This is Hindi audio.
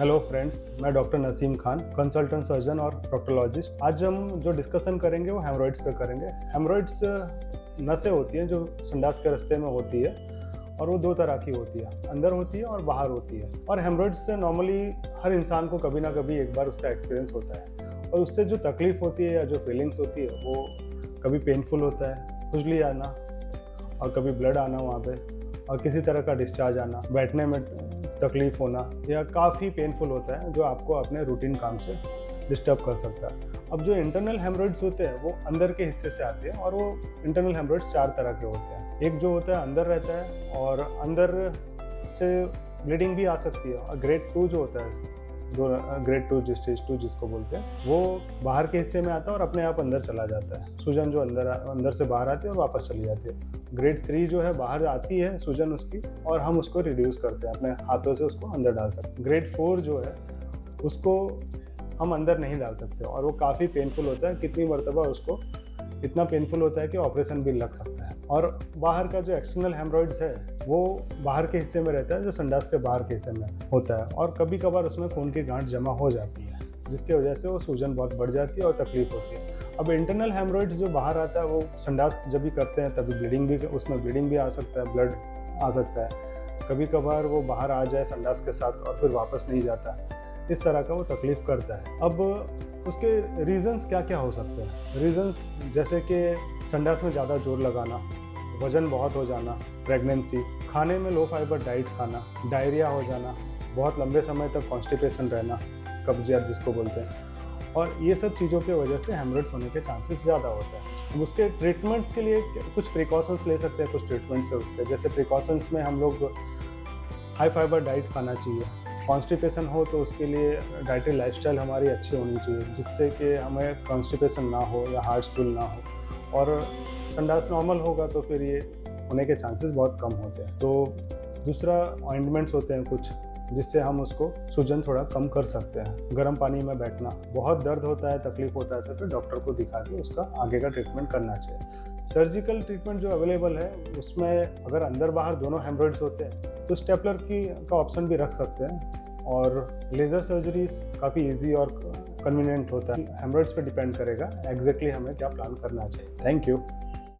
हेलो फ्रेंड्स, मैं doctor Naseem Khan, consultant surgeon और प्रोक्टोलॉजिस्ट। आज हम जो डिस्कशन करेंगे वो हेमरॉइड्स पे करेंगे। हेमरॉइड्स नसें होती हैं जो संडास के रास्ते में होती है और वो दो तरह की होती है, अंदर होती है और बाहर होती है। और हेमरॉइड्स से नॉर्मली हर इंसान को कभी ना कभी एक बार उसका एक्सपीरियंस होता है और उससे जो तकलीफ होती है या जो फीलिंग्स होती है वो कभी पेनफुल होता है, खुजली आना और कभी ब्लड आना वहाँ पे और किसी तरह का डिस्चार्ज आना, बैठने में तकलीफ होना या काफ़ी पेनफुल होता है जो आपको अपने रूटीन काम से डिस्टर्ब कर सकता है। अब जो इंटरनल हेमरॉइड्स होते हैं वो अंदर के हिस्से से आते हैं और वो इंटरनल हेमरॉइड्स 4 तरह के होते हैं। एक जो होता है अंदर रहता है और अंदर से ब्लीडिंग भी आ सकती है, और ग्रेड 2 जो होता है, जो ग्रेड 2 स्टेज 2 जिसको बोलते हैं, वो बाहर के हिस्से में आता है और अपने आप अंदर चला जाता है। सूजन जो अंदर से बाहर आती है और वापस चली जाती है। ग्रेड 3 जो है बाहर आती है सूजन उसकी और हम उसको रिड्यूस करते हैं, अपने हाथों से उसको अंदर डाल सकते हैं। ग्रेड 4 जो है उसको हम अंदर नहीं डाल सकते और वो काफ़ी पेनफुल होता है। कितनी मरतबा उसको इतना पेनफुल होता है कि ऑपरेशन भी लग सकता है। और बाहर का जो एक्सटर्नल हेमरॉइड्स है वो बाहर के हिस्से में रहता है, जो संडास के बाहर के हिस्से में होता है, और कभी कभार उसमें खून की गांठ जमा हो जाती है जिसकी वजह से वो सूजन बहुत बढ़ जाती है और तकलीफ होती है। अब इंटरनल हेमरॉइड्स जो बाहर आता है वो संडास जब भी करते हैं तभी ब्लीडिंग भी आ सकता है, ब्लड आ सकता है। कभी कभार वो बाहर आ जाए संडास के साथ और फिर वापस नहीं जाता, इस तरह का वो तकलीफ करता है। अब उसके रीजंस क्या क्या हो सकते हैं? रीजंस जैसे कि संडास में ज़्यादा जोर लगाना, वजन बहुत हो जाना, प्रेगनेंसी, खाने में लो फाइबर डाइट खाना, डायरिया हो जाना, बहुत लंबे समय तक कॉन्स्टिपेशन रहना, कब्जियत जिसको बोलते हैं, और ये सब चीज़ों की वजह से हेमरॉइड्स होने के चांसेस ज़्यादा होते हैं। अब उसके ट्रीटमेंट्स के लिए कुछ प्रिकॉशंस ले सकते हैं, कुछ ट्रीटमेंट्स है उसके। जैसे प्रिकॉशंस में हम लोग हाई फाइबर डाइट खाना चाहिए। कॉन्स्टिपेशन हो तो उसके लिए डाइटरी लाइफस्टाइल हमारी अच्छी होनी चाहिए जिससे कि हमें कॉन्स्टिपेशन ना हो या हार्ड स्टूल ना हो, और संडास नॉर्मल होगा तो फिर ये होने के चांसेस बहुत कम होते हैं। तो दूसरा ऑइंटमेंट्स होते हैं कुछ जिससे हम उसको सूजन थोड़ा कम कर सकते हैं। गर्म पानी में बैठना, बहुत दर्द होता है, तकलीफ होता है तो फिर डॉक्टर को दिखा के उसका आगे का ट्रीटमेंट करना चाहिए। सर्जिकल ट्रीटमेंट जो अवेलेबल है उसमें अगर अंदर बाहर दोनों हेमरॉइड्स होते हैं तो स्टेपलर का ऑप्शन भी रख सकते हैं, और लेज़र सर्जरीज काफ़ी इजी और कन्वीनियंट होता है। हेमरॉइड्स पे डिपेंड करेगा एग्जैक्टली हमें क्या प्लान करना चाहिए। Thank you.